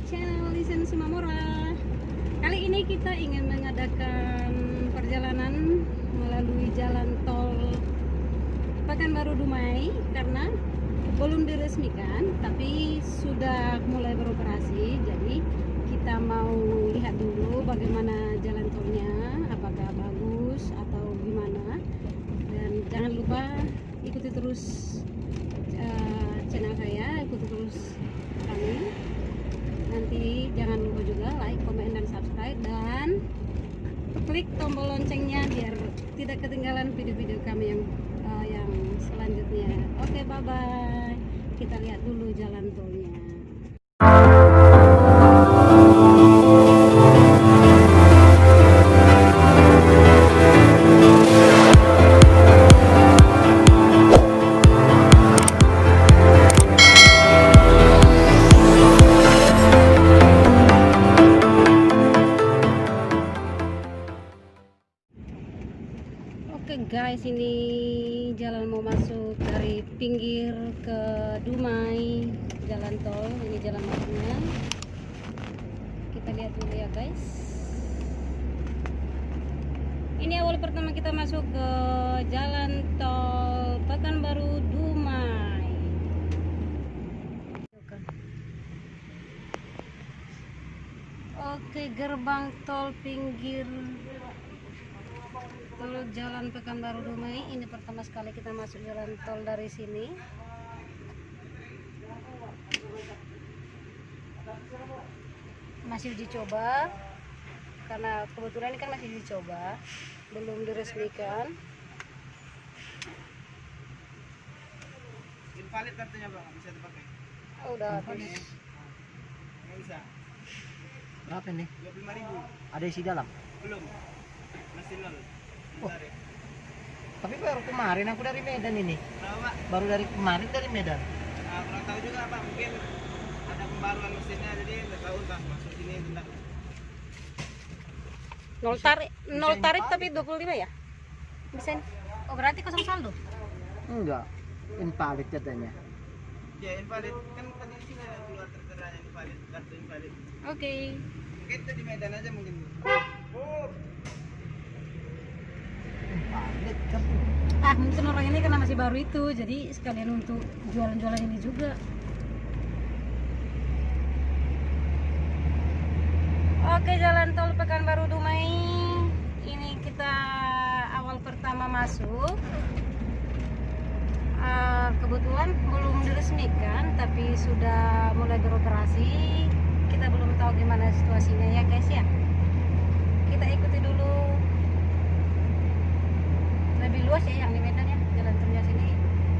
channel Lisen Sumamora. Kali ini kita ingin mengadakan perjalanan melalui jalan tol Pekanbaru Dumai karena belum diresmikan tapi sudah mulai beroperasi. Jadi kita mau lihat dulu bagaimana jalan tolnya, apakah bagus atau gimana. Dan jangan lupa ikuti terus channel saya, ikuti terus kami. Nanti jangan lupa juga like, komen, dan subscribe, dan klik tombol loncengnya biar tidak ketinggalan video-video kami yang selanjutnya. Oke, bye bye. Kita lihat dulu jalan tolnya. Oke guys, ini jalan mau masuk dari pinggir ke Dumai, jalan tol. Ini jalan masuknya. Kita lihat dulu ya guys. Ini awal pertama kita masuk ke jalan tol Pekanbaru Dumai. Oke, gerbang tol pinggir tol jalan Pekanbaru Dumai. Ini pertama sekali kita masuk jalan tol dari sini. Masih uji coba karena kebetulan ini kan masih uji coba, belum diresmikan. Invalid kartunya bang, bisa dipakai? Oh, udah habis. Nggak bisa. Berapa nih? 25.000. Ada isi dalam? Belum. Masih nol. Oh. Bentar ya. Tapi baru kemarin aku dari Medan ini. Kenapa pak? Baru dari kemarin dari Medan. Nah, kurang tahu juga pak, mungkin ada pembaruan mesinnya, jadi nggak tahu pak masuk sini tidak. Nol tarif tapi 25 ya? Bisa ini? Oh, berarti kosong saldo? Enggak. Invalid katanya. Ya invalid, kan tadi di sini ada keluar tertera invalid, kartu invalid. Oke. Mungkin itu di Medan aja mungkin. Oh. Invalid kan. Mungkin orang ini karena masih baru itu, jadi sekalian untuk jualan-jualan ini juga. Oke, jalan tol Pekanbaru Dumai. Ini kita awal pertama masuk. Kebetulan belum diresmikan, tapi sudah mulai beroperasi. Kita belum tahu gimana situasinya ya guys ya. Kita ikuti dulu. Lebih luas ya yang di Medan ya, jalan tolnya sini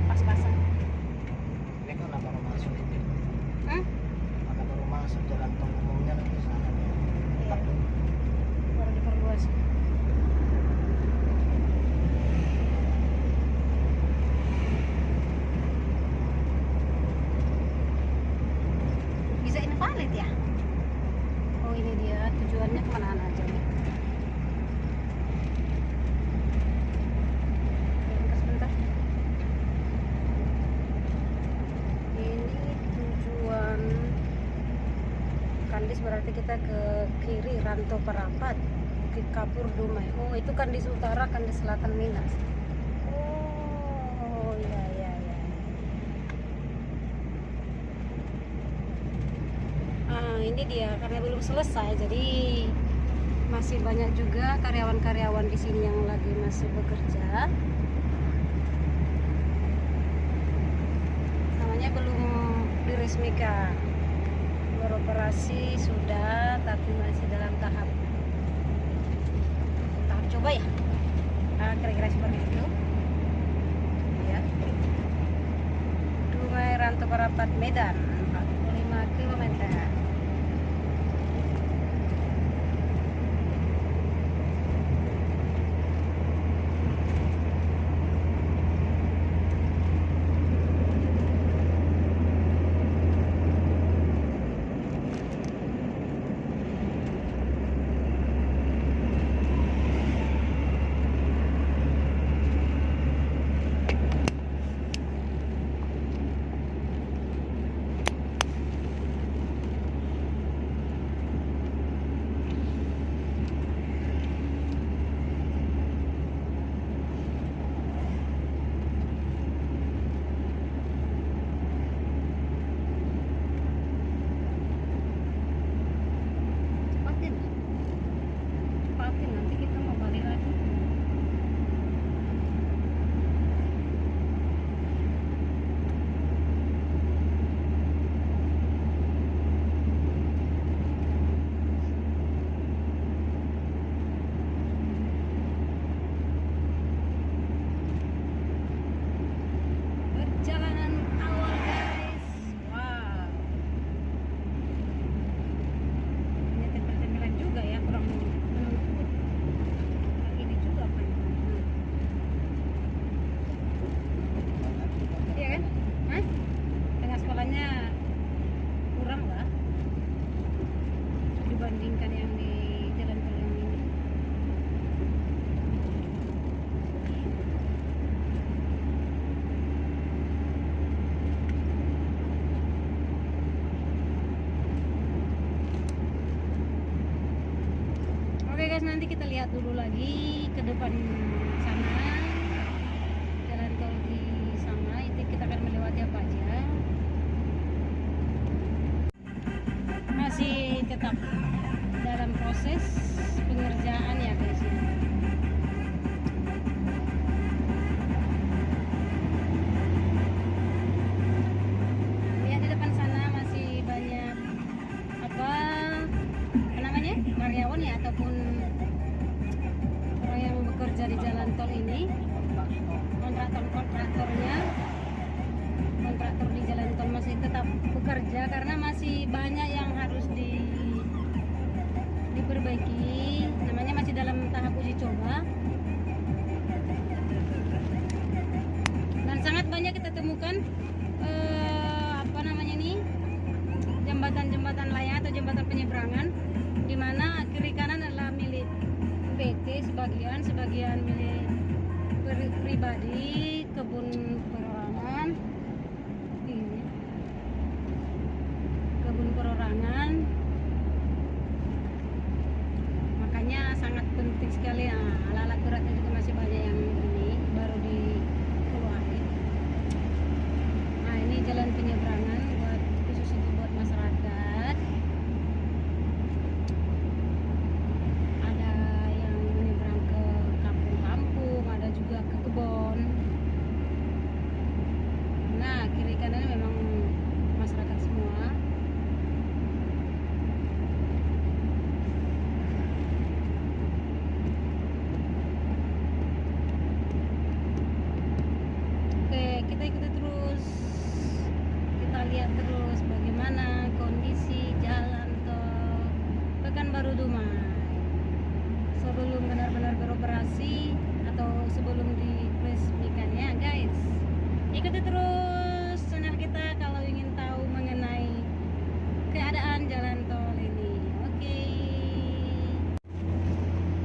pas-pasan. Ini kan baru masuk itu. Maka baru masuk jalan tol umumnya ke sana. Iya. Baru diperluas. Bisa invalid ya? Oh, ini dia tujuannya kemana aja nih? Sebentar. Ini tujuan Kandis, berarti kita ke kiri Ranto Perapat, Bukit Kapur Dumai. Oh, itu Kandis Utara, Kandis Selatan Minas. Oh, iya iya iya. Ini dia, karena belum selesai, jadi masih banyak juga karyawan-karyawan di sini yang lagi masih bekerja. Namanya belum diresmikan. Beroperasi sudah, tapi masih dalam tahap coba ya. Kira-kira seperti itu. Ya. Dumai Ranto Perapat Medan, 45 km. jalanan awal guys. Wow, ini tempel-tempelan juga ya, kurang menurutku. Nah, ini juga kan. Iya kan? Hah? Tengah sekolahnya kurang lah dibandingkan yang di jalan tol yang ini. Oke guys, nanti kita lihat dulu lagi ke depan sana, jalan tol di sana itu kita akan melewati apa aja. Masih tetap dalam proses pengerjaan ya guys ya. Lihat di depan sana masih banyak apa namanya, karyawan ya ataupun orang yang bekerja di jalan tol ini, kontraktor di jalan tol masih tetap bekerja karena masih banyak yang harus diperbaiki. Namanya masih dalam tahap uji coba dan sangat banyak kita temukan apa namanya ini, jembatan-jembatan layang atau jembatan penyeberangan di mana kiri kanan adalah milik PT sebagian milik pribadi, kebun perorangan ini, kebun perorangan. Makanya sangat penting sekali ya, alat-alat beratnya juga masih banyak yang ini baru dikeluarin. Nah ini jalan penyeberangan buat khusus untuk buat masyarakat. Ada yang menyeberang ke kampung-kampung, ada juga ke kebun. Nah kiri kanan memang masyarakat semua. Oke, kita ikuti terus. Kita lihat terus bagaimana kondisi jalan tol Pekanbaru Dumai sebelum benar-benar beroperasi atau sebelum diresmikannya guys. Ikuti terus channel kita kalau ingin tahu mengenai keadaan jalan tol ini. Oke.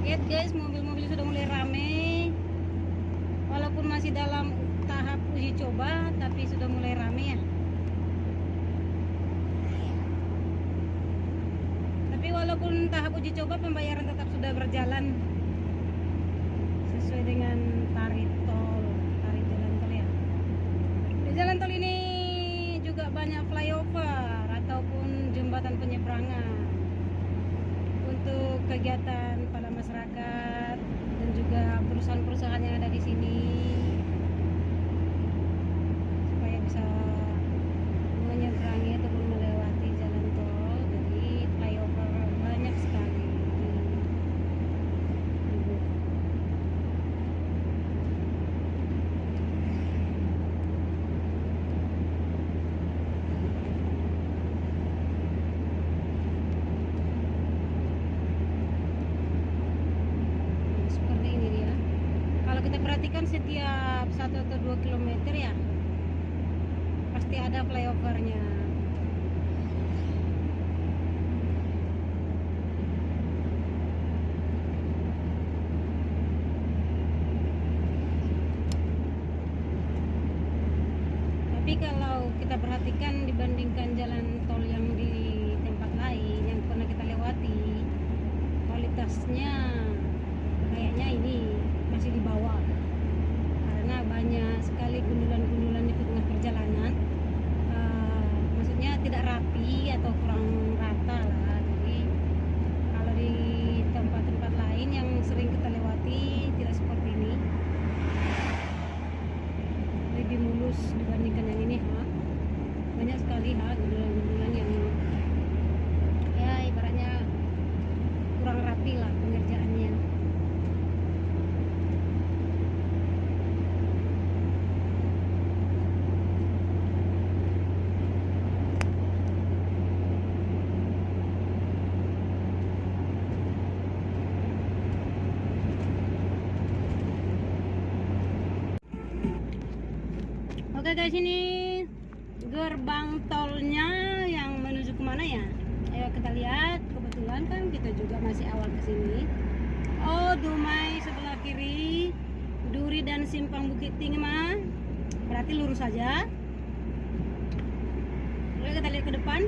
Lihat guys, mobil-mobil sudah mulai rame. Walaupun masih dalam tahap uji coba, tapi sudah mulai rame ya. Tapi walaupun tahap uji coba, pembayaran tetap sudah berjalan sesuai dengan tarif jalan tol ya. Di jalan tol ini juga banyak flyover ataupun jembatan penyeberangan untuk kegiatan para masyarakat dan juga perusahaan-perusahaan yang ada di sini supaya bisa menyeberangi ataupun melewati jalan tol. Jadi flyover banyak sekali dibuat. Seperti ini dia. Kalau kita perhatikan setiap 1 atau 2 kilometer ya pasti ada flyovernya. Tapi kalau kita perhatikan dibandingkan jalan tol yang di tempat lain yang pernah kita lewati, kualitasnya kayaknya ini masih di bawah karena banyak sekali gundulan-gundulan di tengah perjalanan. Maksudnya tidak rapi atau kurang rata lah. Jadi kalau di tempat-tempat lain yang sering kita lewati tidak seperti ini, lebih mulus dibandingkan yang ini. Banyak sekali gundulan-gundulan yang ya ibaratnya kurang rapi lah pengerjaannya. Oke guys, ini gerbang tolnya yang menuju kemana ya? Ayo kita lihat. Kebetulan kan kita juga masih awal kesini. Oh, Dumai sebelah kiri, Duri dan Simpang Bukit Tinggi mah. Berarti lurus saja. Oke, kita lihat ke depan.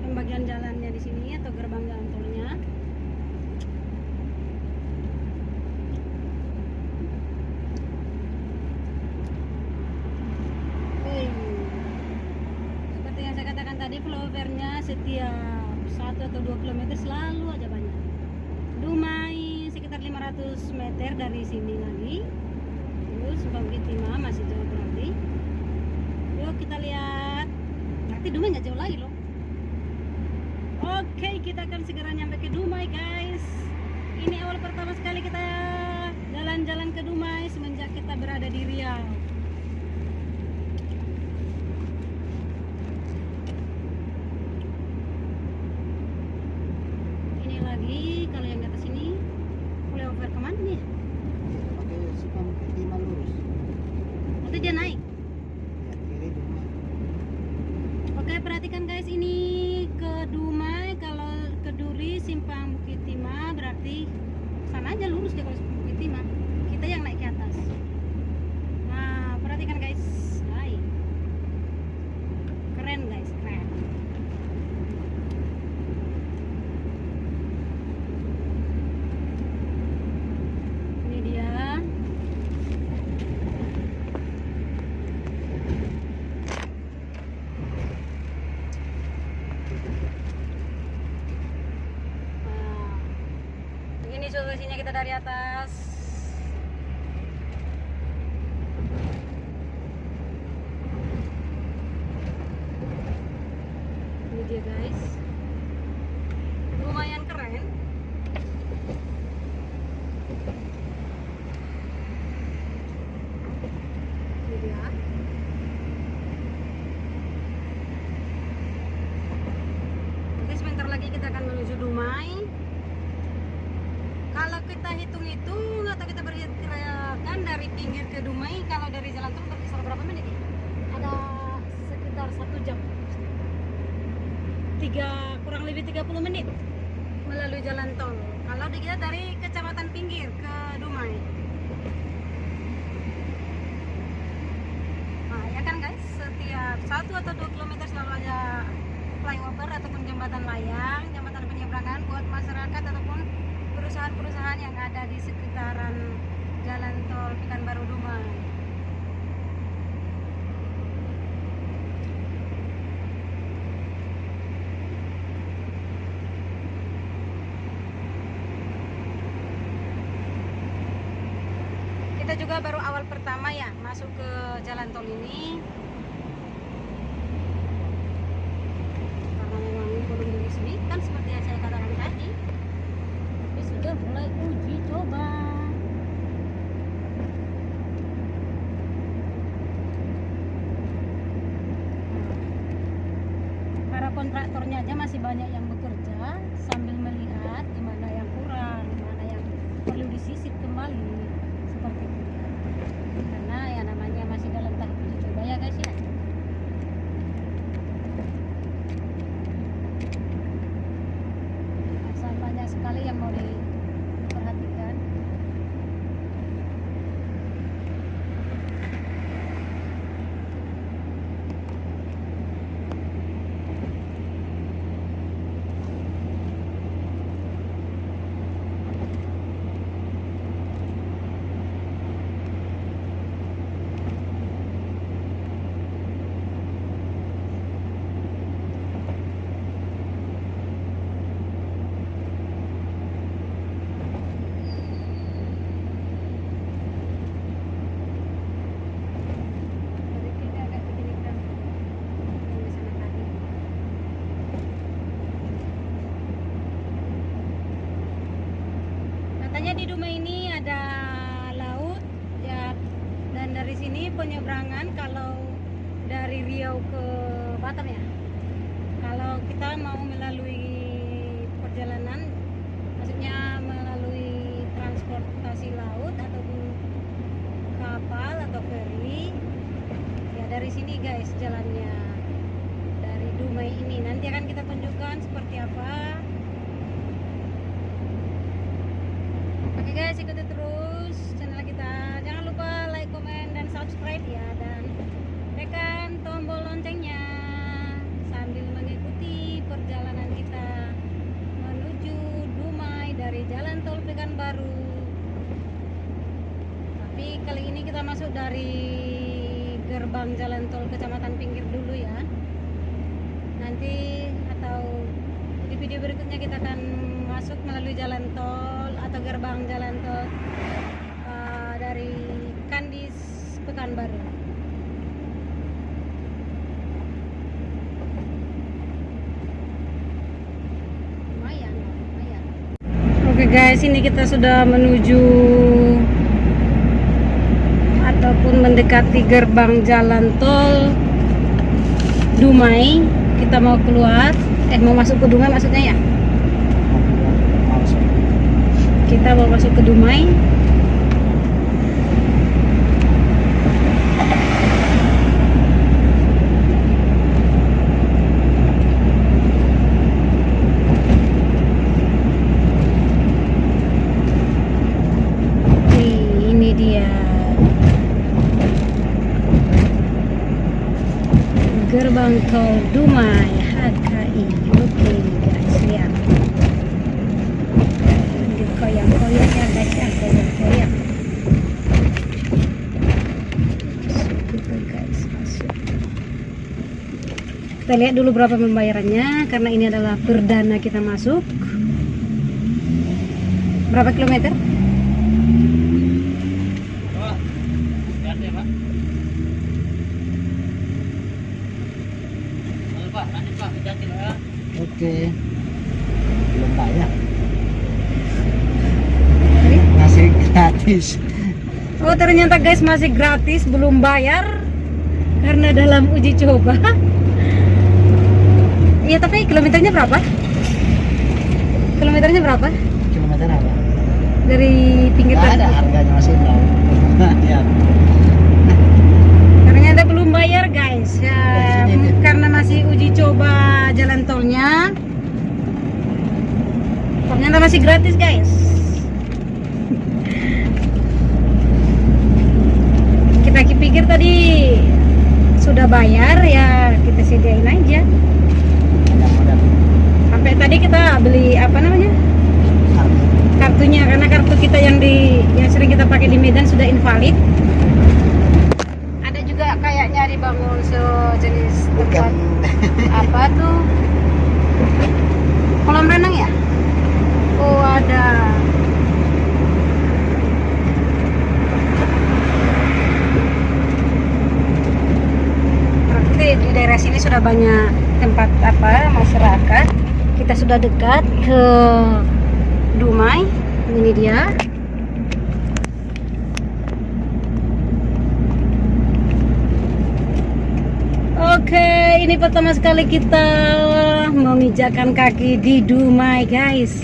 Pembagian jalannya di sini atau gerbang jalan tolnya. Seperti yang saya katakan tadi, flyovernya setiap 1 atau 2 km selalu aja banyak. Dumai sekitar 500 meter dari sini lagi. Terus Simpang Bukit Timah masih jauh berarti. Yuk kita lihat. Berarti Dumai nggak jauh lagi loh. Oke, kita akan segera nyampe ke Dumai guys. Ini awal pertama sekali kita jalan-jalan ke Dumai semenjak kita berada di Riau. Ini lagi kalau yang di atas ini flyover kemana nih? Pakai Simpang Bukit Timah lurus. Nanti dia naik. Lihat kiri Dumai. Oke, perhatikan guys, ini ke Dumai. Kalau ke Duri Simpang Bukit Timah berarti sana aja lurus deh kalau Simpang Bukit Timah. Kita yang naik ke atas. Nah, perhatikan guys. Hai. Keren guys, keren. Ini dia. Ini solusinya kita dari atas. Ini dia guys. Lumayan keren. Ini dia. Oke, sebentar lagi kita akan menuju Dumai. Kalau kita hitung-hitung atau kita perkirakan dari pinggir ke Dumai, kalau dari jalan tol berkisar berapa menit ya? Ada sekitar 1 jam. Kurang lebih 30 menit melalui jalan tol. Kalau kita dari kecamatan pinggir ke Dumai. Nah, ya kan guys, setiap 1 atau 2 km selalu ada flyover ataupun jembatan layang, jembatan penyeberangan buat masyarakat ataupun perusahaan-perusahaan yang ada di sekitaran jalan tol Pekanbaru Dumai. Kita juga baru awal pertama ya masuk ke jalan tol ini. Karena memang belum diresmikan seperti yang saya katakan tadi. Tapi sudah mulai uji coba. Para kontraktornya aja masih banyak yang bekerja sambil melihat di mana yang kurang, di mana yang perlu disisip kembali seperti itu. Karena ya namanya masih dalam tahap uji coba ya guys ya. Asal banyak sekali yang mau diperhatikan. Katanya di Dumai ini ada laut ya, dan dari sini penyeberangan kalau dari Riau ke Batam ya. Kalau kita mau melalui perjalanan, maksudnya melalui dari sini guys jalannya dari Dumai ini. Nanti akan kita tunjukkan seperti apa. Oke guys, ikuti terus channel kita. Jangan lupa like, komen, dan subscribe ya, dan tekan tombol loncengnya sambil mengikuti perjalanan kita menuju Dumai dari Jalan Tol Pekanbaru. Tapi kali ini kita masuk dari gerbang Jalan Tol Kecamatan Pinggir dulu ya. Nanti atau di video berikutnya kita akan masuk melalui jalan tol atau gerbang jalan tol dari Kandis Pekanbaru. Lumayan. Oke guys, ini kita sudah menuju ataupun mendekati gerbang jalan tol Dumai. Kita mau keluar, mau masuk ke Dumai maksudnya ya. Kita mau masuk ke Dumai. Ini dia gerbang tol Dumai HKI. Oke guys, lihat koyang-koyang ya guys ya, koyang-koyang. Masuk gitu guys, masuk. Kita lihat dulu berapa pembayarannya karena ini adalah perdana kita masuk. Berapa kilometer? Oke. Belum bayar. Masih gratis. Oh ternyata guys masih gratis, belum bayar karena dalam uji coba. Iya, tapi kilometernya berapa? Kilometernya berapa? Kilometer apa? Dari pinggir Nggak tadi. ada, harganya masih nol. Ya. Ternyata belum bayar guys ya, karena masih uji coba jalan tolnya. Ternyata masih gratis guys. Kita pikir tadi sudah bayar ya, kita sediain aja. Mudah-mudahan. Sampai tadi kita beli apa namanya, kartunya, karena kartu kita yang sering kita pakai di Medan sudah invalid. Ada juga kayaknya dibangun sejenis tempat apa tuh, kolam renang ya. Oh ada. Berarti di daerah sini sudah banyak tempat apa masyarakat. Kita sudah dekat ke Dumai. Ini dia. Oke, ini pertama sekali kita memijakan kaki di Dumai guys.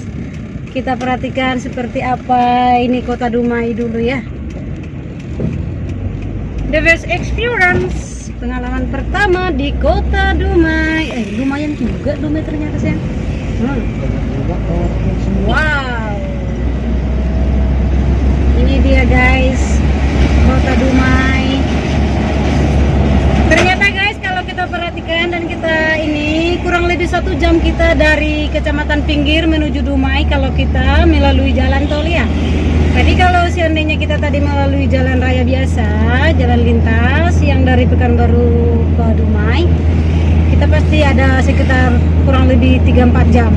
Kita perhatikan seperti apa ini kota Dumai dulu ya. The best experience, pengalaman pertama di kota Dumai. Lumayan juga Dumai ternyata sayang. Wow, ini dia guys kota Dumai. Ternyata guys kalau kita perhatikan dan kita ini kurang lebih 1 jam kita dari Kecamatan Pinggir menuju Dumai kalau kita melalui jalan tol ya. Jadi kalau seandainya kita tadi melalui jalan raya biasa, jalan lintas yang dari Pekanbaru ke Dumai, kita pasti ada sekitar kurang lebih 3-4 jam.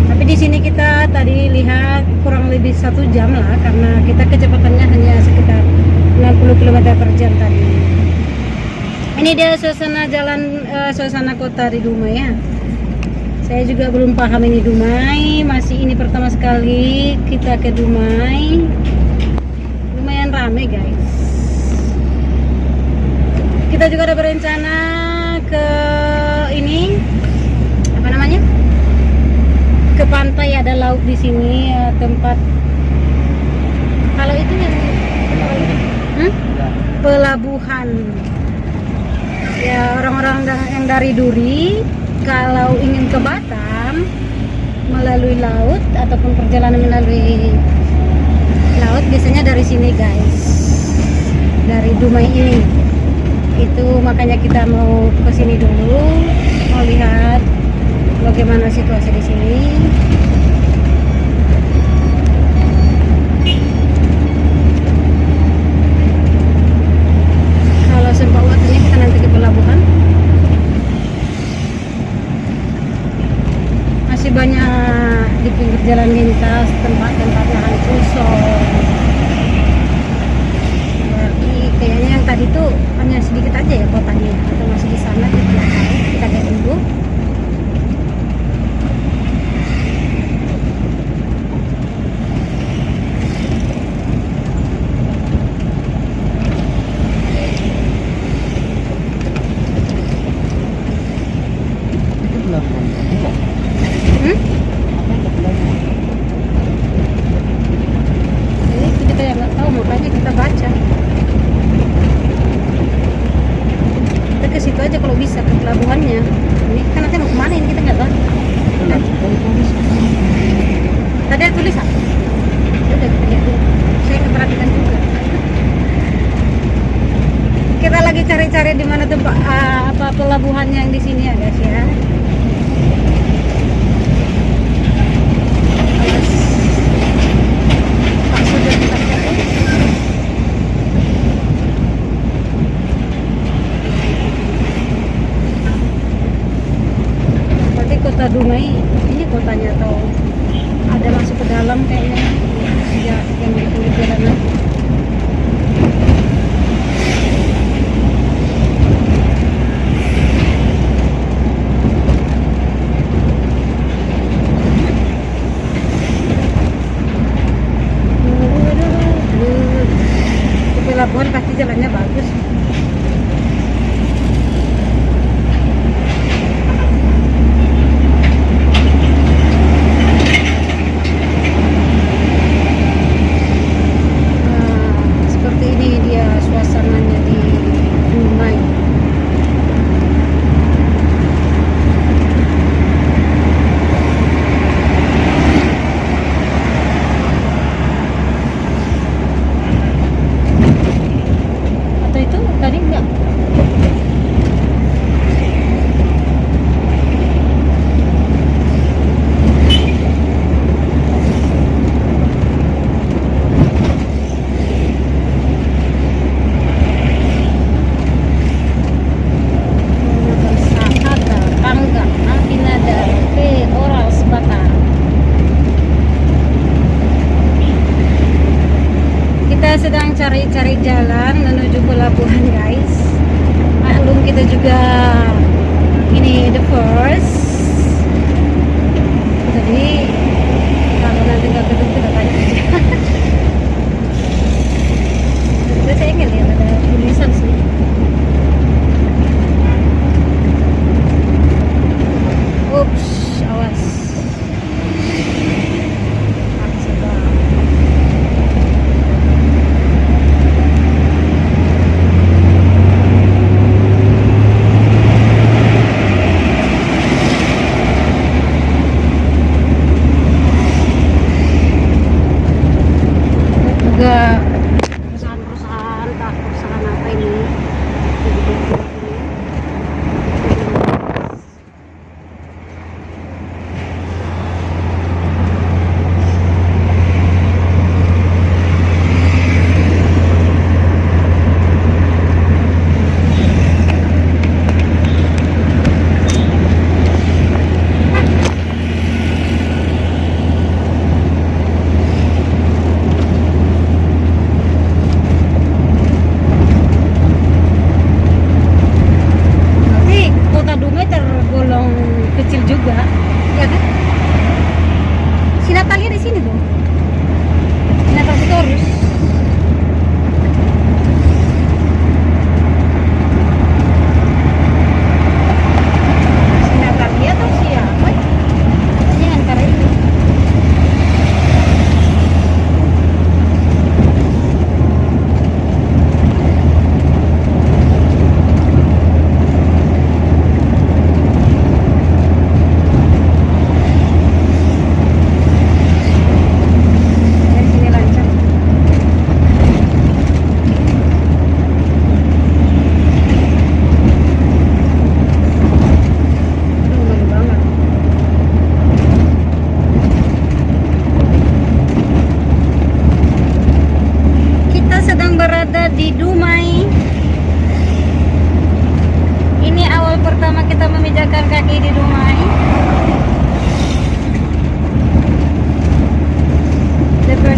Tapi di sini kita tadi lihat kurang lebih 1 jam lah karena kita kecepatannya hanya sekitar 60 km per jam tadi. Ini dia suasana jalan, suasana kota di Dumai ya. Saya juga belum paham ini Dumai, masih ini pertama sekali kita ke Dumai. Lumayan rame guys. Kita juga ada berencana ke ini apa namanya? Ke pantai, ada laut di sini, tempat. Kalau itu yang pelabuhan. Ya orang-orang yang dari Duri kalau ingin ke Batam melalui laut ataupun perjalanan melalui laut biasanya dari sini guys, dari Dumai ini. Itu makanya kita mau ke sini dulu, mau lihat bagaimana situasi di sini. Kalau sempat waktunya kita nanti ke pelabuhan. Masih banyak di pinggir jalan lintas tempat-tempat lahan kosong. Berarti kayaknya yang tadi tuh hanya sedikit aja ya kotanya, atau masih di sana kita nggak tahu. Kita lihat dulu. Itu pelabuhan kedua. Hmm? Apa itu pelabuhan? Jadi itu kita yang nggak tahu, makanya kita baca. Kita ke situ aja kalau bisa, ke pelabuhannya. Ini kan nanti mau kemana ini kita nggak tahu. Itu langsung dari tulis. Tadi ada tulisan. Ya udah kita lihat dulu. Saya nggak perhatikan juga. Kita lagi cari-cari di mana tempat apa pelabuhannya yang di sini ya guys ya. Awas. Pak sudah kita cari. Berarti kota Dumai ini kotanya atau ada masuk ke dalam kayaknya ya, yang di pinggir jalanan. Di pelabuhan pasti jalannya bagus. Seperti ini dia suasananya di Dumai. Atau itu tadi enggak? Sahada, Tangga, Antinada, Oras, Batam. Kita sedang cari-cari jalan menuju pelabuhan guys. Maklum kita juga ini the first. Jadi kalau nanti nggak ketemu kita tanya aja. Jadi saya ingin lihat ada tulisan sih. Ups, awas. Makasih bang.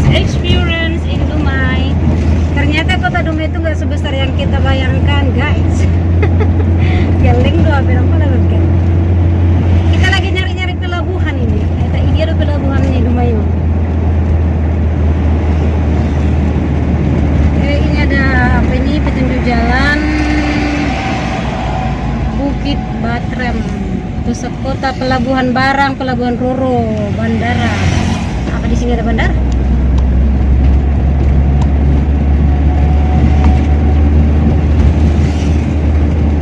first experience in Dumai. Ternyata kota Dumai itu nggak sebesar yang kita bayangkan, guys. Galing doa bilang pala kan. Kita lagi nyari-nyari pelabuhan ini. Kita ini ada pelabuhan di Dumai. Ini ada apa ini petunjuk jalan Bukit Batrem. Pusat kota, pelabuhan barang, pelabuhan Roro, bandara. Apa di sini ada bandara?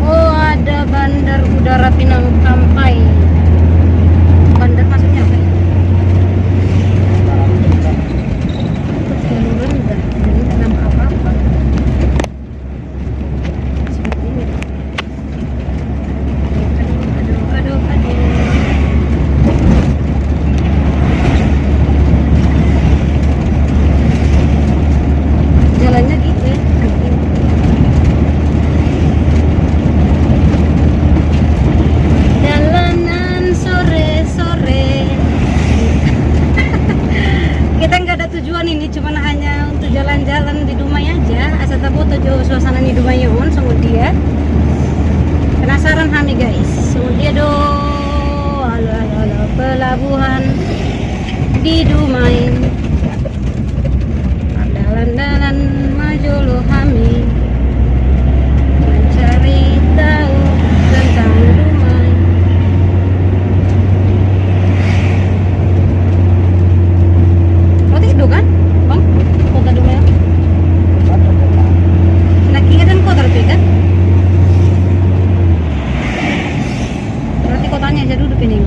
Oh, ada bandar udara Pinang Kampai. Bandar maksudnya apa? Terlalu rendah, jadi tak nampak apa-apa. Seperti ini. Aduh. Jalannya gitu ya. Jalanan sore-sore. Kita nggak ada tujuan ini, cuman hanya untuk jalan-jalan di Dumai aja. Asal tahu tujuh suasana di Dumai on, sama dia. Penasaran kami guys, dia do halo pelabuhan di Dumai, andalan-andalan majolo kami mencari tahu tentang Dumai. Roti itu kan, bang, kota Dumai. Nak ingat kan kota Dumai kan? Kotanya aja duduk ini.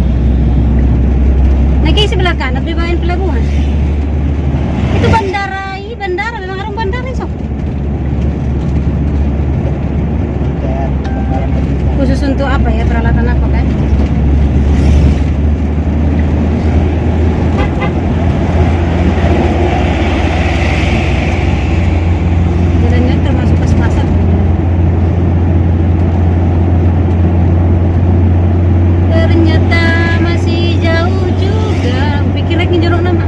Nah, kayak sebelah kanan dibawain pelabuhan. Itu bandara, bandara memang orang bandara sok. Khusus untuk apa ya, peralatan apa kan? Jalannya termasuk pas-pasan. Ternyata masih jauh juga. Pikir lagi jeruk nama.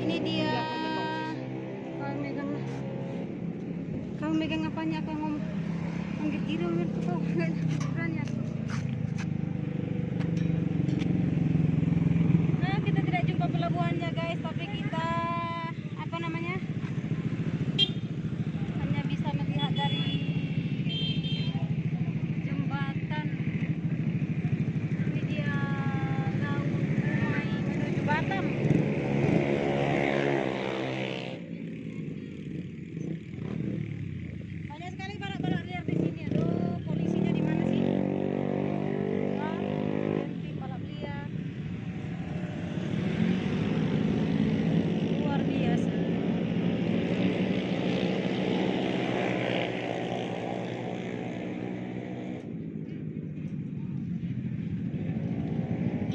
Ini dia. Kau megang apanya? Aku yang ngomong. Anggit kiri, anggit kau. Berani aku. Nah, kita tidak jumpa pelabuhannya guys, tapi kita apa namanya? Bisa melihat dari jembatan. Ini dia laut Dumai menuju Batam. Banyak sekali balak-balak liar di sini. Aduh, polisinya di mana sih? Wah, berhenti balak liar. Luar biasa.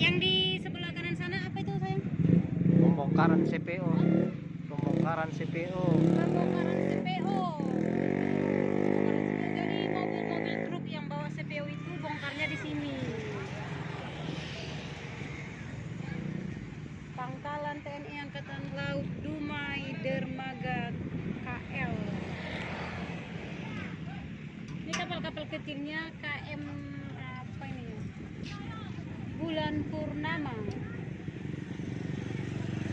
Yang di sebelah kanan sana apa itu sayang? Pembongkaran CPO. Pembongkaran CPO. Pembongkaran CPO. Jadi mobil-mobil truk yang bawa CPO itu bongkarnya di sini. Pangkalan TNI Angkatan Laut Dumai Dermaga KL. Ini kapal-kapal kecilnya KM apa ini ya? Bulan Purnama.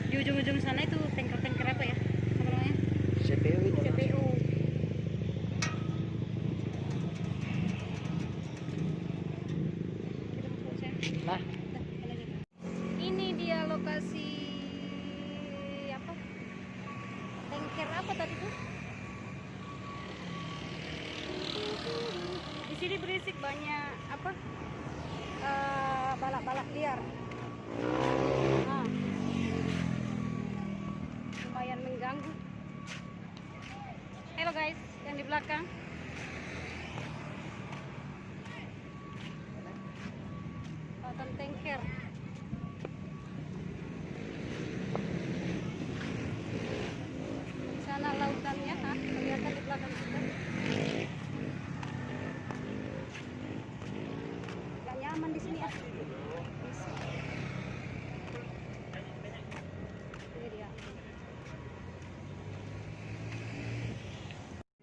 Di ujung-ujung sana itu tanker-tanker apa ya? Apa namanya? CPO itu. CPO. Nah, Ini dia lokasi apa? Tanker apa tadi tuh? Di sini berisik banyak apa? Balak-balak liar. Nah, lumayan mengganggu. Halo guys, yang di belakang. Kelihatan tanker. Di sana lautannya, kelihatan di belakang kita. Gak nyaman di sini. Ini dia.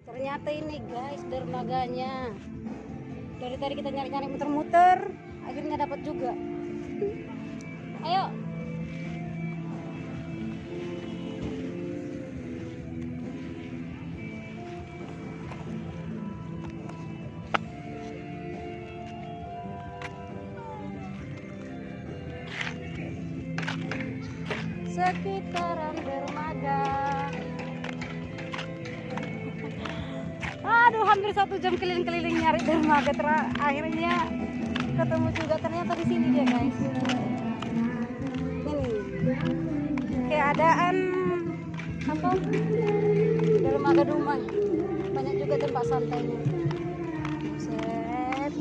Ternyata ini guys dermaganya. Dari tadi kita nyari-nyari muter-muter, akhirnya dapat juga. Ayo. Sekitaran dermaga. Aduh, hampir 1 jam keliling-keliling nyari dermaga, akhirnya ketemu juga. Ternyata di sini dia guys. Ini keadaan apa? Dermaga Dumai. Banyak juga tempat santainya. Set.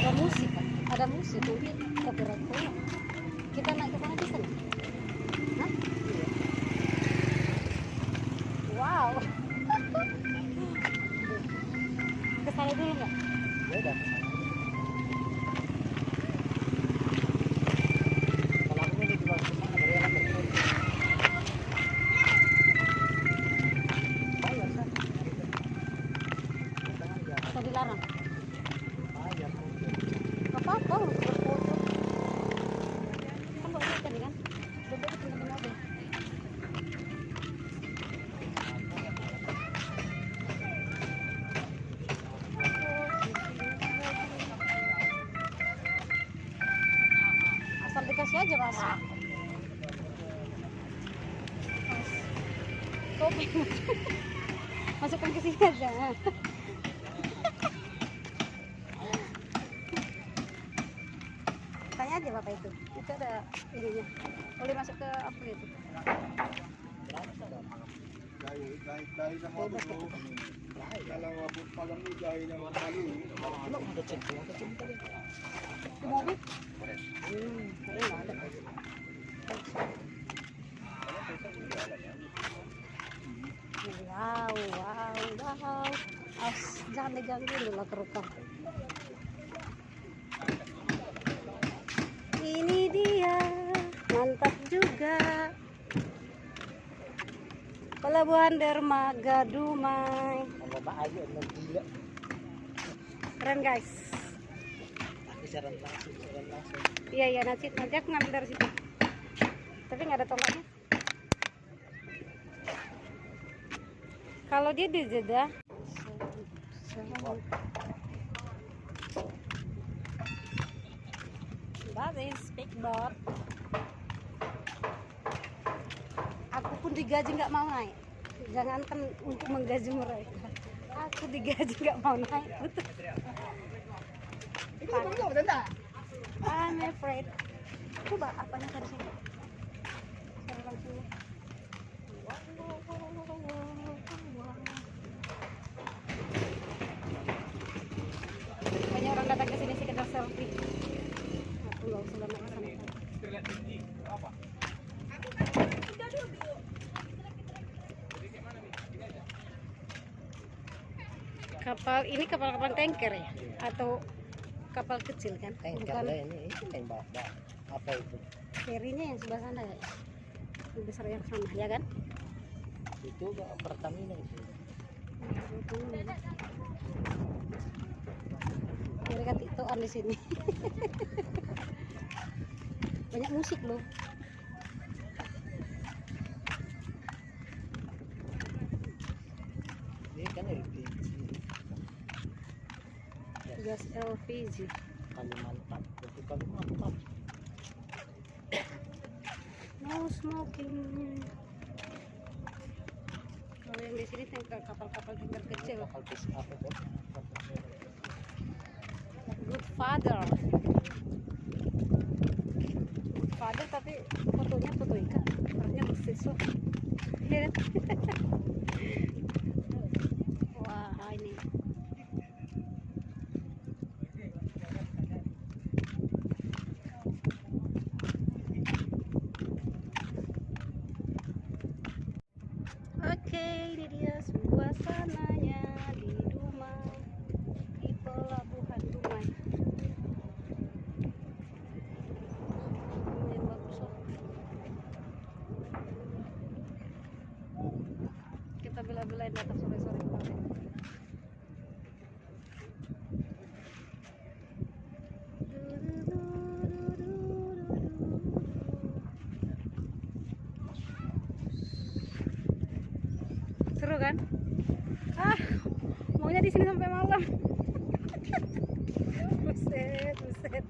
Ada musik kan? Ada musik tapi copyright free. Kita naik ke sana bisa nih? Hah? Wow. Ke sana dulu nggak? Ya udah ke sana. Kalau aku ini juga ke sana beri anak berikut. Bayar kan? Jangan jangan. Atau dilarang? Bayar mungkin. Gak apa-apa, berfoto. Kan bawa ikan kan? Coba itu pindah mobil. Asal dikasih aja mas. Kopi. Masukkan ke sini aja. Tanya aja bapak itu ada ininya. Boleh masuk ke apa itu? Belum ada cek yang kecil tadi. Di mobil? Nggak ada. Wow. Jangan digangguin dulu kerukan. Ini dia, mantap juga. Pelabuhan Dermaga Dumai. Kalau Mbak Ayu emang gila. Keren guys. Tapi jalan langsung. Iya nanti aku ngambil dari situ. Tapi nggak ada tolaknya. Kalau dia di Jeddah. That is speedboat. Aku pun digaji nggak mau naik. Jangankan untuk menggaji mereka. Aku digaji nggak mau naik. Betul. I'm afraid. Coba apanya tadi sini? Saya langsung. Banyak orang datang ke sini sekedar selfie. Aku nggak usah lama kesana. Kapal ini kapal-kapal tanker ya? Atau kapal kecil kan? Tanker Bukan lah ini tembak. Apa itu? ferinya yang sebelah sana ya? Yang besar yang sana ya kan? Itu Pertamina itu. Mereka tiktokan di sini. Banyak musik loh. Ini kan LPG. Gas LPG. Kalimantan. Itu Kalimantan. No smoking. Kalau yang di sini kapal-kapal tanker kecil. Kapal bis apa tuh? Good Father. Good Father tapi fotonya foto ikan. Orangnya Good Fish. Iya kan? Wah ini. Oke, ini Bila yang datang sore-sore kemarin. Seru kan? Maunya di sini sampai malam. Buset, buset.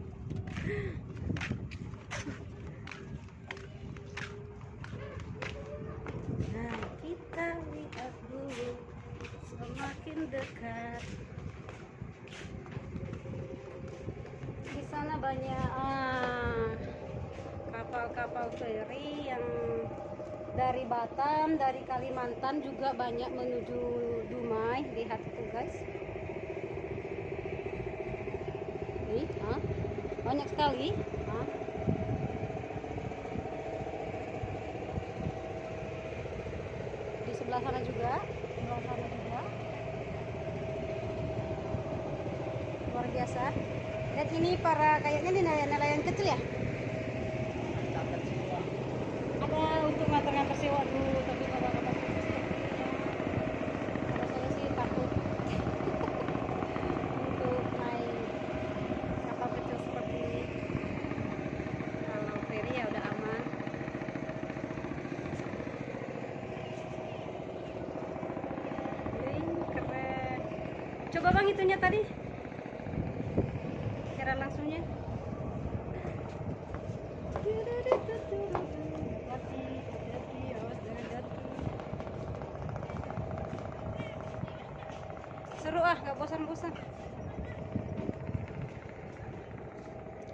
Nah, kita lihat dulu semakin dekat. Di sana banyak kapal-kapal feri yang dari Batam, dari Kalimantan juga banyak menuju Dumai. Lihat itu guys. Nih, banyak sekali. Di sebelah sana juga, luar biasa. Dan ini para kayaknya ini nelayan kecil ya. Ada untuk ngantar sewa dulu, tapi kalau kapal kecil, kalau saya sih takut untuk naik kapal kecil seperti ini. Kalau feri ya udah aman. Keren. Coba bang itunya tadi, siaran langsungnya. Seru gak bosan-bosan.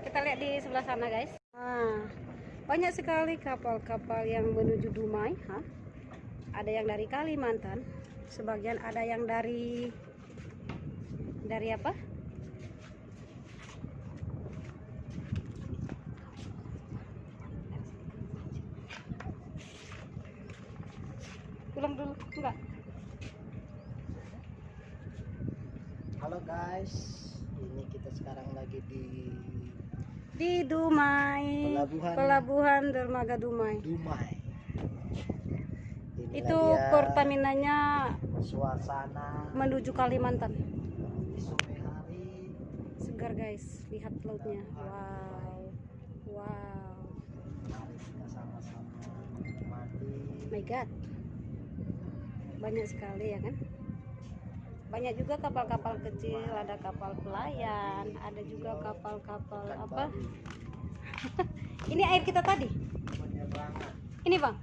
Kita lihat di sebelah sana guys. Banyak sekali kapal-kapal yang menuju Dumai. Ada yang dari Kalimantan, sebagian ada yang dari apa? Pulang dulu, enggak? Halo guys, ini kita sekarang lagi di Dumai, pelabuhan Dermaga Dumai. Itu Pertaminanya suasana menuju Kalimantan. di sore hari. Segar guys, lihat lautnya. Wow. Mari kita sama-sama menikmati. My God, banyak sekali ya kan. Banyak juga kapal-kapal kecil, ada kapal pelayan, ada juga kapal-kapal apa. Ini air kita tadi. Penyeberangan. Ini bang.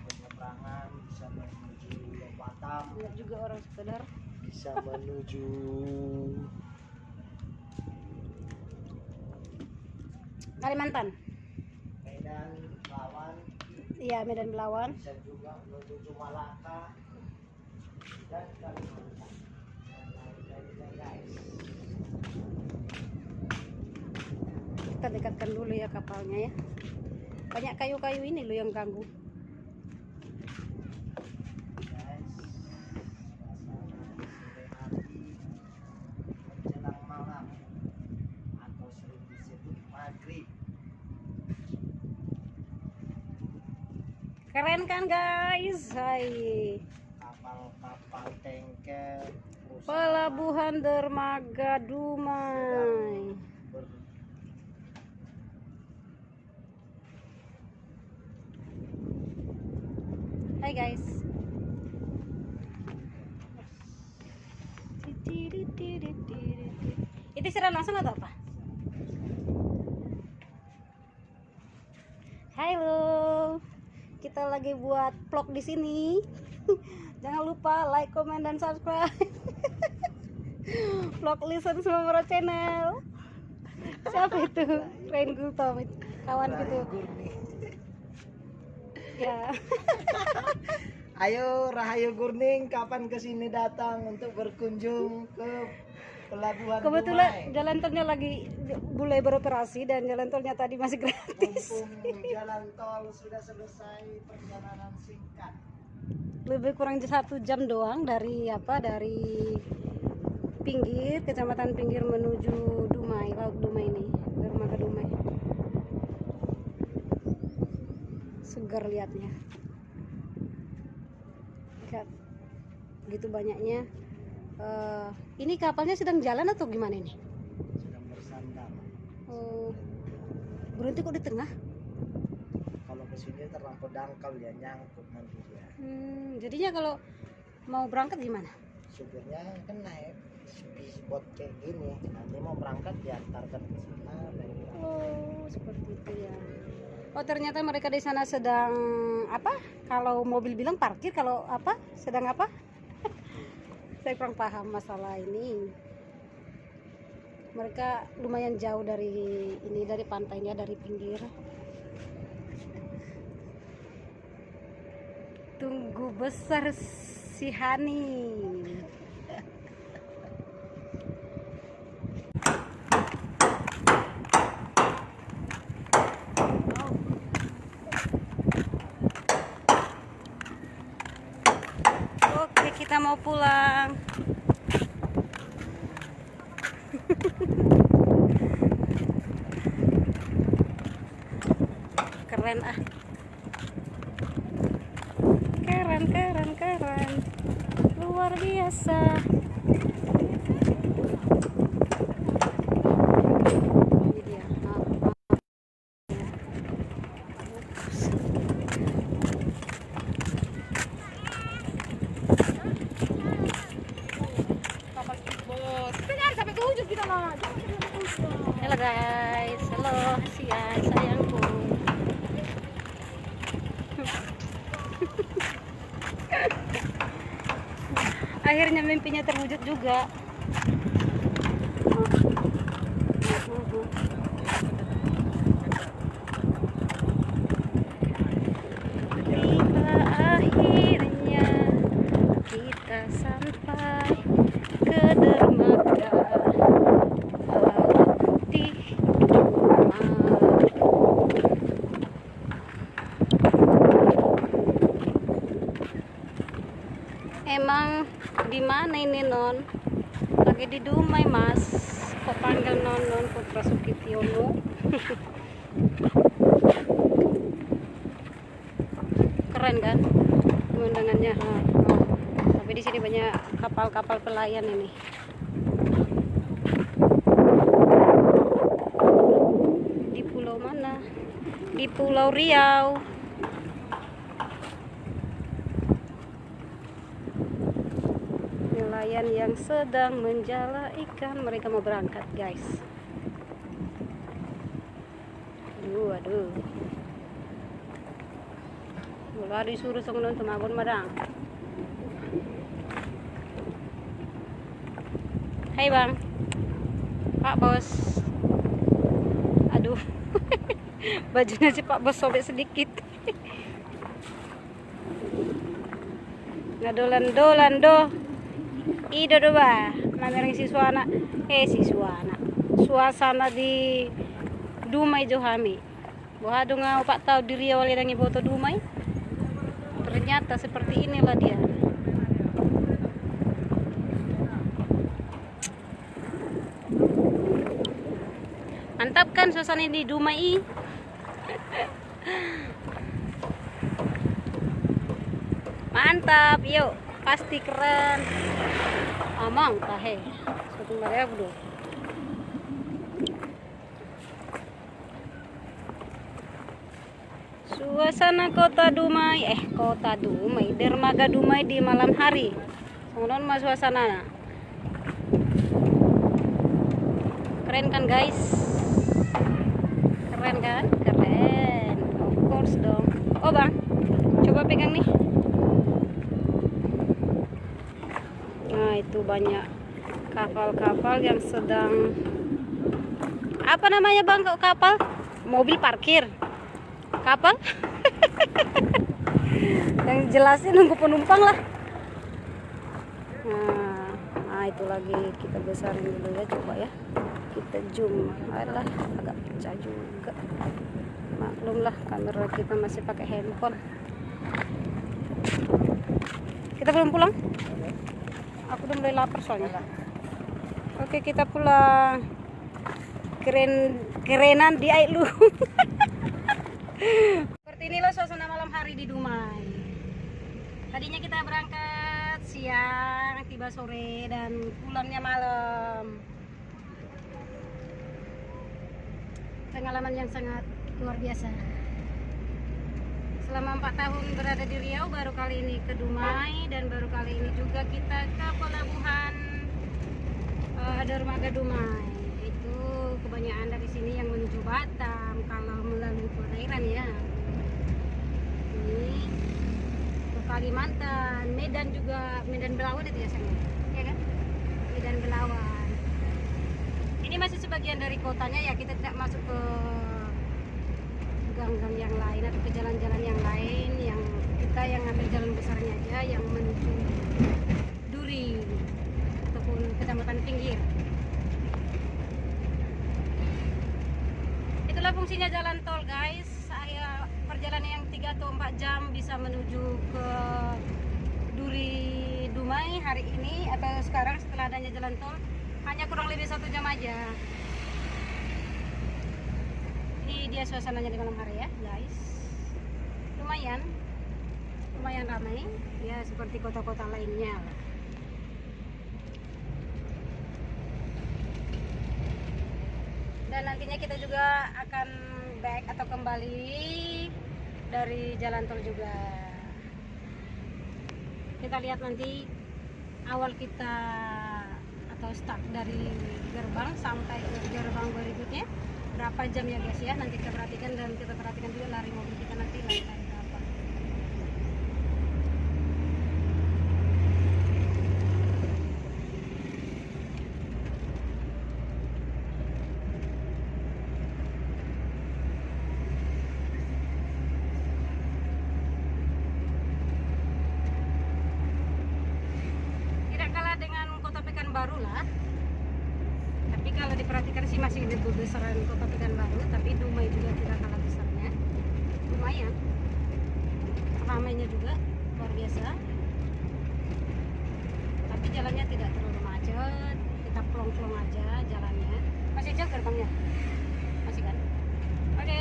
Penyeberangan bisa menuju Batam. Lihat juga orang sekedar. Bisa menuju Kalimantan. Medan Belawan. Iya, Medan Belawan. Bisa juga menuju Malaka dan Kalimantan. Guys. Kita dekatkan dulu ya kapalnya ya. Banyak kayu-kayu ini loh yang ganggu. Guys, suasana sore hari menjelang malam atau sering disebut maghrib. Keren kan guys? Hai. Kapal-kapal tanker Pelabuhan Dermaga Dumai. Hai guys. Itu siaran langsung atau apa? Halo. Kita lagi buat vlog di sini. Jangan lupa like, comment, dan subscribe. Vlog Listen Sumatera Channel. Siapa itu? Rain Gultom, kawan gitu. Ya. Ayo Rahayu Gurning, kapan kesini datang untuk berkunjung ke Pelabuhan Kebetulan Dumai? jalan tolnya lagi mulai beroperasi dan jalan tolnya tadi masih gratis. Mumpung jalan tol sudah selesai, perjalanan singkat. Lebih kurang 1 jam doang dari pinggir kecamatan Pinggir menuju Dumai, Laut Dumai ini, Dermaga Dumai. Segar lihatnya. Lihat, begitu banyaknya. Ini kapalnya sedang jalan atau gimana ini? Sedang bersandar. Oh, berhenti kok di tengah? Kalau ke sini terlampau dangkal dia, nyangkut nanti dia. Jadinya kalau mau berangkat gimana? Supirnya kan naik speedboat kayak gini, nanti mau berangkat diantarkan ke sana. Oh, seperti itu ya. Oh, ternyata mereka di sana sedang apa? Kalau mobil bilang parkir, kalau apa? Sedang apa? Saya kurang paham masalah ini. Mereka lumayan jauh dari ini, dari pantainya, dari pinggir. Tunggu besar si Hani. Oke, kita mau pulang. Keren ah. Keren. Luar biasa. Ini dia. Halo guys, halo Sian sayangku. Akhirnya mimpinya terwujud juga. Tiba akhirnya kita sampai ke dermaga di Emang di mana ini non? Lagi di Dumai mas. Kok panggil non Putra Sukitiono? Keren kan pemandangannya. Tapi di sini banyak kapal-kapal pelayan ini. Di pulau mana? Di Pulau Riau. Nelayan yang sedang menjala ikan, mereka mau berangkat guys. Aduh. Mulai disuruh songon tumagon madang. Hai bang, Pak Bos. Aduh, bajunya si Pak Bos sobek sedikit. Ngadolan-dolan do. Ido do ba, mamerang suasana di Dumai Johami. Bohado nga upak tahu diri wali nangi boto Dumai. Ternyata seperti inilah dia. Mantap kan suasana di Dumai. Mantap, yuk. Pasti keren. Amang tahe. Satu mereka bro. Suasana kota Dumai, dermaga Dumai di malam hari. Kemudian mas suasana. Keren kan guys? Keren kan? Keren. Of course dong. Oh bang, coba pegang nih. Nah itu banyak kapal-kapal yang sedang, apa namanya bang kok kapal? Mobil parkir. Kapal? Yang jelasin nunggu penumpang lah. Nah itu lagi kita besarin dulu ya, coba ya. Kita zoom. Alah agak pecah juga. Maklumlah kamera kita masih pakai handphone. Kita belum pulang? Aku udah mulai lapar soalnya. Oke kita pulang. Kerenan di Ailu. Seperti inilah suasana malam hari di Dumai. Tadinya kita berangkat siang, tiba sore dan pulangnya malam. Pengalaman yang sangat luar biasa. Selama 4 tahun berada di Riau, baru kali ini ke Dumai dan baru kali ini juga kita ke pelabuhan dermaga Dumai. Itu kebanyakan dari sini yang menuju Batam kalau melalui perairan ya. Ini ke Kalimantan, Medan juga, Medan Belawan itu ya sayang, ya kan? Medan Belawan. Ini masih sebagian dari kotanya ya, kita tidak masuk ke gang-gang yang lain atau ke jalan-jalan yang lain, yang kita yang ambil jalan besarnya aja yang menuju Duri ataupun kecamatan pinggir. Itulah fungsinya jalan tol guys. Saya perjalanan yang 3 atau 4 jam bisa menuju ke Duri Dumai hari ini atau sekarang setelah adanya jalan tol hanya kurang lebih 1 jam aja. Ini dia suasananya di malam hari ya guys. Lumayan ramai ya, seperti kota-kota lainnya lah. Dan nantinya kita juga akan back atau kembali dari jalan tol juga. Kita lihat nanti awal kita atau start dari gerbang sampai ke gerbang berikutnya berapa jam ya guys ya, nanti kita perhatikan dan kita perhatikan juga lari mobil kita nanti lari berapa. Tidak kalah dengan Kota Pekanbaru lah. Tapi kalau diperhatikan sih masih lebih besaran Kota Pekanbaru, tapi Dumai juga tidak kalah besarnya. Lumayan. Ramainya juga luar biasa. Tapi jalannya tidak terlalu macet, kita plong-plong aja jalannya. Masih jauh gerbangnya? Masih kan? Oke,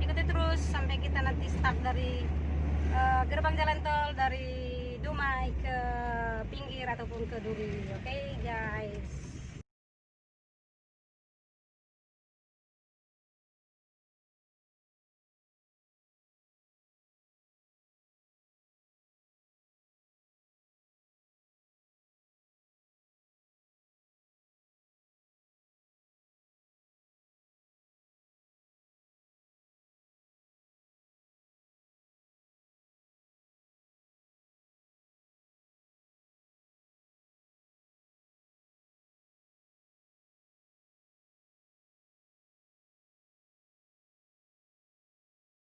ikuti terus sampai kita nanti start dari gerbang jalan tol dari Dumai ke pinggir ataupun ke Duri. Oke guys.